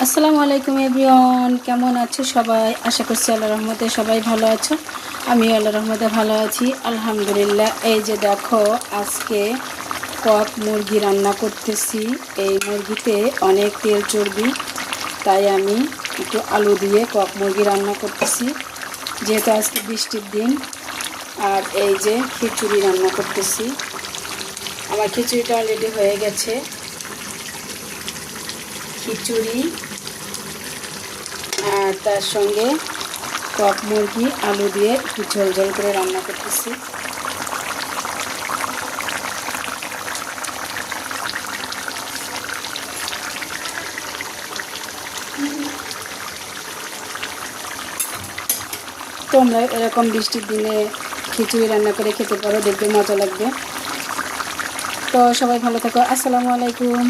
আসসালামু আলাইকুম এভরিওয়ান, কেমন আছো সবাই? আশা করছি আল্লাহর রহমতে সবাই ভালো আছো। আমি আল্লাহর রহমতে ভালো আছি, আলহামদুলিল্লাহ। এই যে দেখো, আজকে কক মুরগি রান্না করতেছি। এই মুরগিতে অনেক তেল চর্বি, তাই আমি একটু আলু দিয়ে কক মুরগি রান্না করতেছি, যেহেতু আজকে বৃষ্টির দিন। আর এই যে খিচুড়ি রান্না করতেছি। আমার খিচুড়িটা অলরেডি হয়ে গেছে। খিচুড়ি আর তার সঙ্গে কক মুরগি আলু দিয়ে একটু ঝোল ঝোল করে রান্না করতেছি। তোমরা এরকম বৃষ্টির দিনে খিচুড়ি রান্না করে খেতে পারো, দেখবে মজা লাগবে। তো সবাই ভালো থাকো। আসসালামু আলাইকুম।